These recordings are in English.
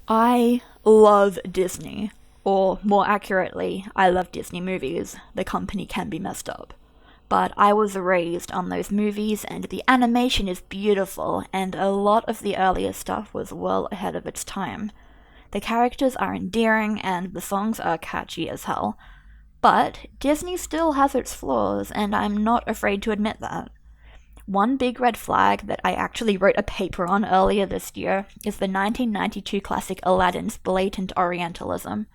I love Disney, or more accurately, I love Disney movies. The company can be messed up. But I was raised on those movies, and the animation is beautiful, and a lot of the earlier stuff was well ahead of its time. The characters are endearing, and the songs are catchy as hell. But Disney still has its flaws, and I'm not afraid to admit that. One big red flag that I actually wrote a paper on earlier this year is the 1992 classic Aladdin's blatant Orientalism.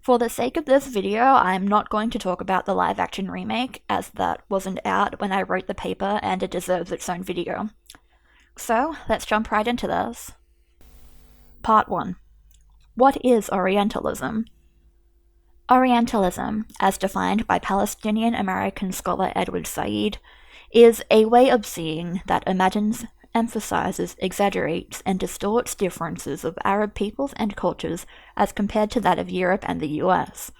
For the sake of this video, I'm not going to talk about the live action remake, as that wasn't out when I wrote the paper and it deserves its own video. So, let's jump right into this. Part 1. What is Orientalism? Orientalism, as defined by Palestinian American scholar Edward Said, is a way of seeing that imagines, emphasizes, exaggerates, and distorts differences of Arab peoples and cultures as compared to that of Europe and the US.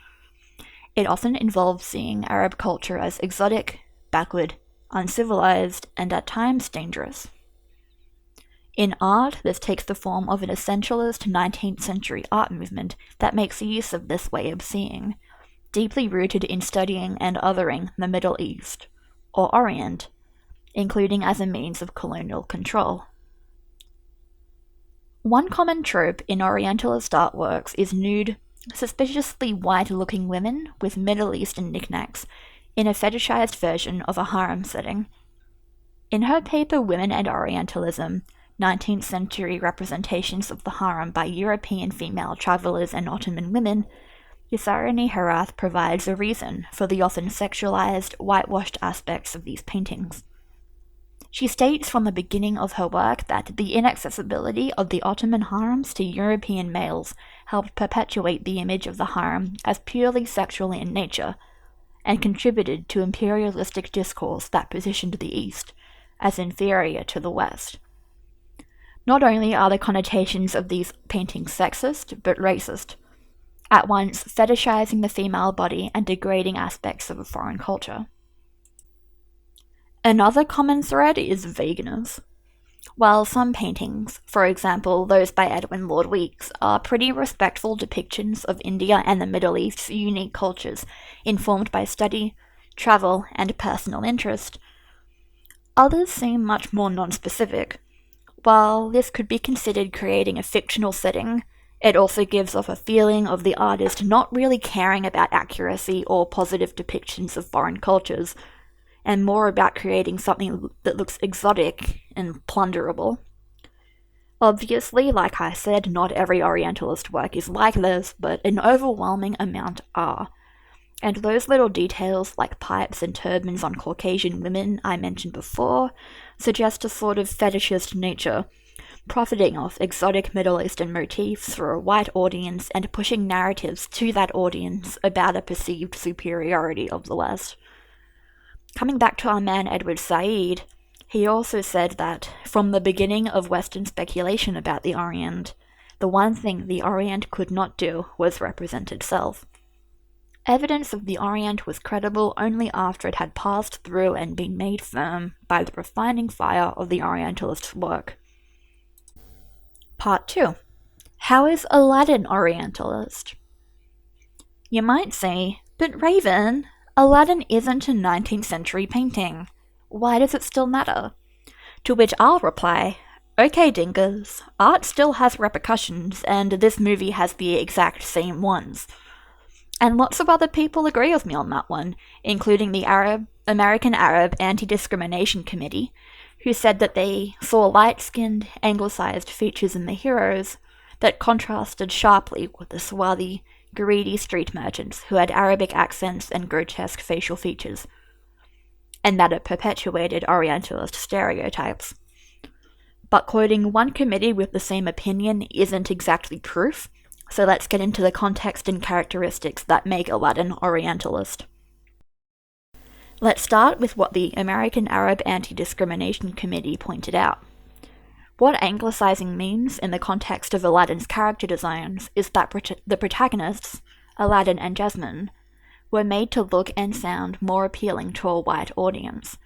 It often involves seeing Arab culture as exotic, backward, uncivilized, and at times dangerous. In art, this takes the form of an essentialist 19th century art movement that makes use of this way of seeing, deeply rooted in studying and othering the Middle East, or Orient, including as a means of colonial control. One common trope in Orientalist artworks is nude, suspiciously white-looking women with Middle Eastern knickknacks in a fetishized version of a harem setting. In her paper Women and Orientalism, 19th century representations of the harem by European female travelers and Ottoman women, Yusarani Herath provides a reason for the often sexualized, whitewashed aspects of these paintings. She states from the beginning of her work that the inaccessibility of the Ottoman harems to European males helped perpetuate the image of the harem as purely sexual in nature, and contributed to imperialistic discourse that positioned the East as inferior to the West. Not only are the connotations of these paintings sexist, but racist, at once fetishizing the female body and degrading aspects of a foreign culture. Another common thread is vagueness. While some paintings, for example those by Edwin Lord Weeks, are pretty respectful depictions of India and the Middle East's unique cultures, informed by study, travel, and personal interest, others seem much more non-specific. While this could be considered creating a fictional setting, it also gives off a feeling of the artist not really caring about accuracy or positive depictions of foreign cultures, and more about creating something that looks exotic and plunderable. Obviously, like I said, not every Orientalist work is like this, but an overwhelming amount are. And those little details, like pipes and turbans on Caucasian women I mentioned before, suggest a sort of fetishist nature, profiting off exotic Middle Eastern motifs for a white audience and pushing narratives to that audience about a perceived superiority of the West. Coming back to our man Edward Said, he also said that, from the beginning of Western speculation about the Orient, the one thing the Orient could not do was represent itself. Evidence of the Orient was credible only after it had passed through and been made firm by the refining fire of the Orientalist work. Part 2. How is Aladdin Orientalist? You might say, but Raven, Aladdin isn't a 19th century painting. Why does it still matter? To which I'll reply, okay dinkers, art still has repercussions, and this movie has the exact same ones. And lots of other people agree with me on that one, including the American Arab Anti-Discrimination Committee, who said that they saw light-skinned, anglicized features in the heroes that contrasted sharply with the swarthy, greedy street merchants who had Arabic accents and grotesque facial features, and that it perpetuated Orientalist stereotypes. But quoting one committee with the same opinion isn't exactly proof, so let's get into the context and characteristics that make Aladdin Orientalist. Let's start with what the American Arab Anti-Discrimination Committee pointed out. What anglicizing means in the context of Aladdin's character designs is that the protagonists, Aladdin and Jasmine, were made to look and sound more appealing to a white audience.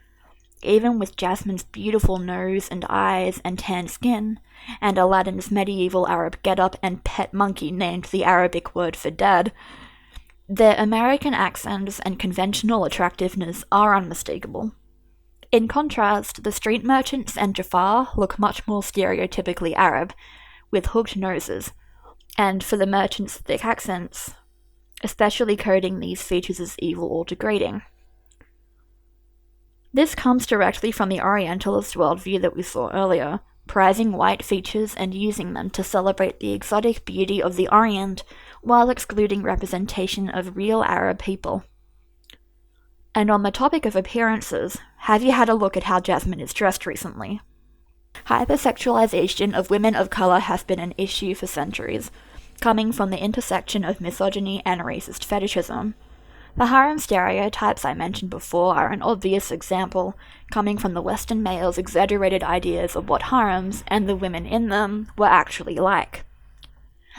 even with Jasmine's beautiful nose and eyes and tan skin, and Aladdin's medieval Arab getup and pet monkey named the Arabic word for dad, their American accents and conventional attractiveness are unmistakable. In contrast, the street merchants and Jafar look much more stereotypically Arab, with hooked noses, and for the merchants' thick accents, especially coding these features as evil or degrading. This comes directly from the Orientalist worldview that we saw earlier, prizing white features and using them to celebrate the exotic beauty of the Orient while excluding representation of real Arab people. And on the topic of appearances, have you had a look at how Jasmine is dressed recently? Hypersexualization of women of colour has been an issue for centuries, coming from the intersection of misogyny and racist fetishism. The harem stereotypes I mentioned before are an obvious example, coming from the Western male's exaggerated ideas of what harems, and the women in them, were actually like.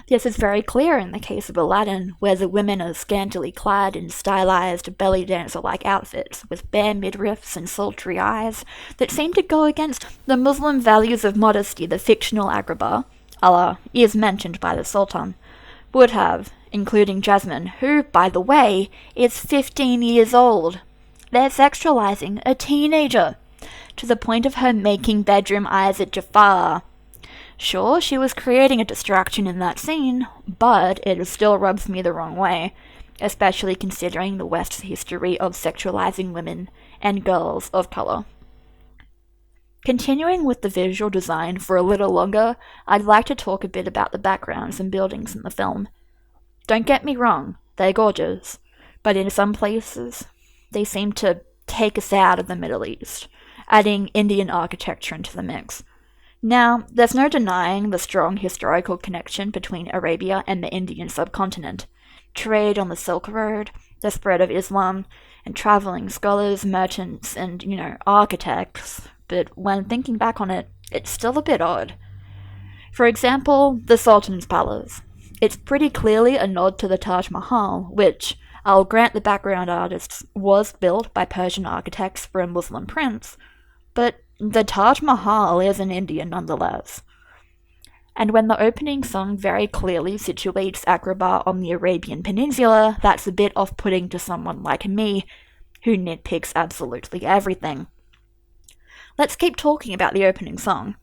This is very clear in the case of Aladdin, where the women are scantily clad in stylized, belly dancer-like outfits, with bare midriffs and sultry eyes, that seem to go against the Muslim values of modesty the fictional Agrabah, Allah is mentioned by the Sultan, would have, including Jasmine, who, by the way, is 15 years old. They're sexualizing a teenager, to the point of her making bedroom eyes at Jafar. Sure, she was creating a distraction in that scene, but it still rubs me the wrong way, especially considering the West's history of sexualizing women and girls of colour. Continuing with the visual design for a little longer, I'd like to talk a bit about the backgrounds and buildings in the film. Don't get me wrong, they're gorgeous, but in some places, they seem to take us out of the Middle East, adding Indian architecture into the mix. Now, there's no denying the strong historical connection between Arabia and the Indian subcontinent. Trade on the Silk Road, the spread of Islam, and travelling scholars, merchants, and, architects. But when thinking back on it, it's still a bit odd. For example, the Sultan's Palace. It's pretty clearly a nod to the Taj Mahal, which, I'll grant the background artists, was built by Persian architects for a Muslim prince, but the Taj Mahal is an Indian nonetheless. And when the opening song very clearly situates Agrabah on the Arabian Peninsula, that's a bit off-putting to someone like me, who nitpicks absolutely everything. Let's keep talking about the opening song.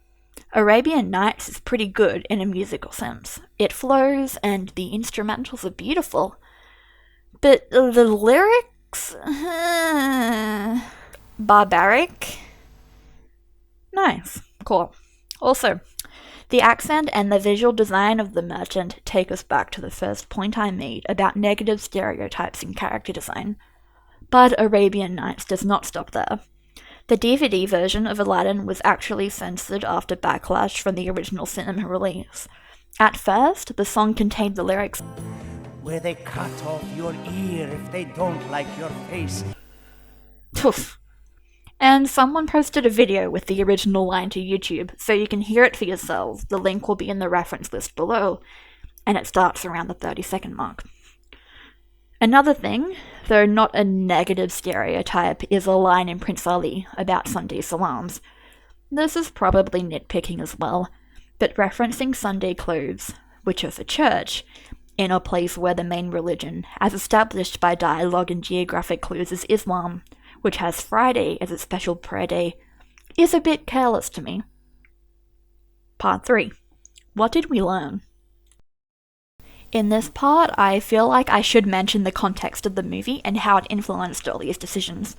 Arabian Nights is pretty good in a musical sense. It flows, and the instrumentals are beautiful. But the lyrics? Barbaric? Nice. Cool. Also, the accent and the visual design of the merchant take us back to the first point I made about negative stereotypes in character design. But Arabian Nights does not stop there. The DVD version of Aladdin was actually censored after backlash from the original cinema release. At first, the song contained the lyrics, "Where they cut off your ear if they don't like your face." Poof. And someone posted a video with the original line to YouTube, so you can hear it for yourselves. The link will be in the reference list below, and it starts around the 30-second mark. Another thing, though not a negative stereotype, is a line in Prince Ali about Sunday salams. This is probably nitpicking as well, but referencing Sunday clothes, which are for church, in a place where the main religion, as established by dialogue and geographic clues, is Islam, which has Friday as its special prayer day, is a bit careless to me. Part 3. What did we learn? In this part, I feel like I should mention the context of the movie and how it influenced all these decisions.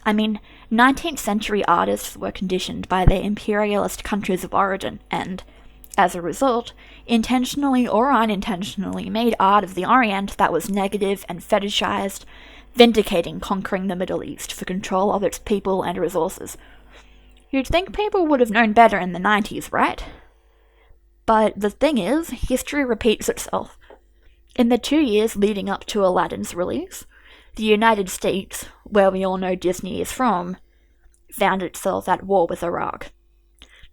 I mean, 19th century artists were conditioned by their imperialist countries of origin and, as a result, intentionally or unintentionally made art of the Orient that was negative and fetishized, vindicating conquering the Middle East for control of its people and resources. You'd think people would have known better in the 90s, right? But the thing is, history repeats itself. In the 2 years leading up to Aladdin's release, the United States, where we all know Disney is from, found itself at war with Iraq.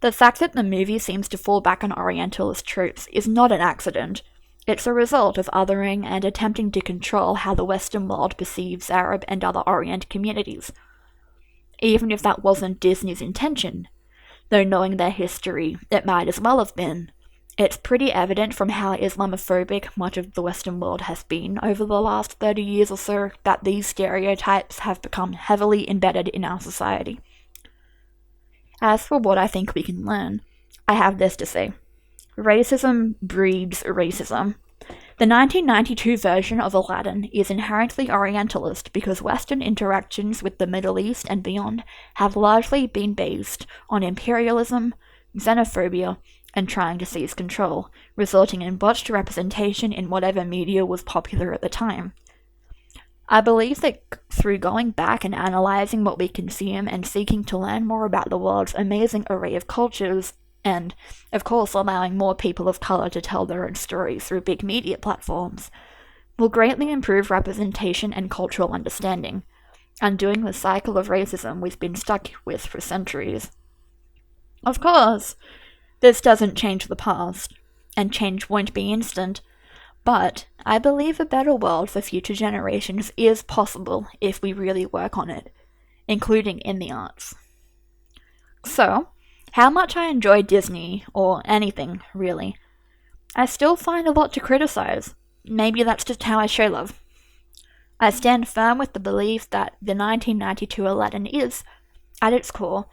The fact that the movie seems to fall back on Orientalist tropes is not an accident. It's a result of othering and attempting to control how the Western world perceives Arab and other Orient communities. even if that wasn't Disney's intention, though knowing their history, it might as well have been. It's pretty evident from how Islamophobic much of the Western world has been over the last 30 years or so that these stereotypes have become heavily embedded in our society. As for what I think we can learn, I have this to say. Racism breeds racism. The 1992 version of Aladdin is inherently Orientalist because Western interactions with the Middle East and beyond have largely been based on imperialism, xenophobia, and trying to seize control, resulting in botched representation in whatever media was popular at the time. I believe that through going back and analysing what we consume and seeking to learn more about the world's amazing array of cultures, and, of course, allowing more people of colour to tell their own stories through big media platforms, will greatly improve representation and cultural understanding, undoing the cycle of racism we've been stuck with for centuries. Of course, this doesn't change the past, and change won't be instant, but I believe a better world for future generations is possible if we really work on it, including in the arts. So, how much I enjoy Disney, or anything, really, I still find a lot to criticize. Maybe that's just how I show love. I stand firm with the belief that the 1992 Aladdin is, at its core,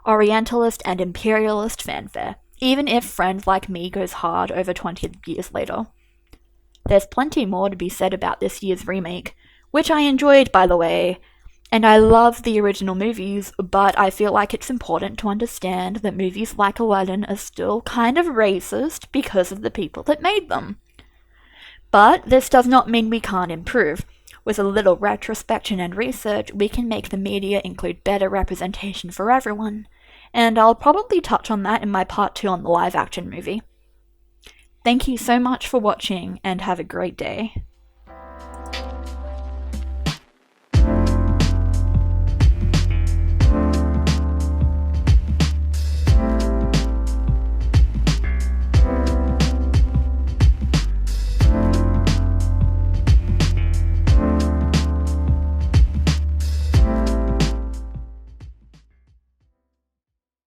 Orientalist and imperialist fanfare, even if Friends Like Me goes hard over 20 years later. There's plenty more to be said about this year's remake, which I enjoyed, by the way, and I love the original movies, but I feel like it's important to understand that movies like Aladdin are still kind of racist because of the people that made them. But this does not mean we can't improve. With a little retrospection and research, we can make the media include better representation for everyone, and I'll probably touch on that in my part 2 on the live-action movie. Thank you so much for watching, and have a great day.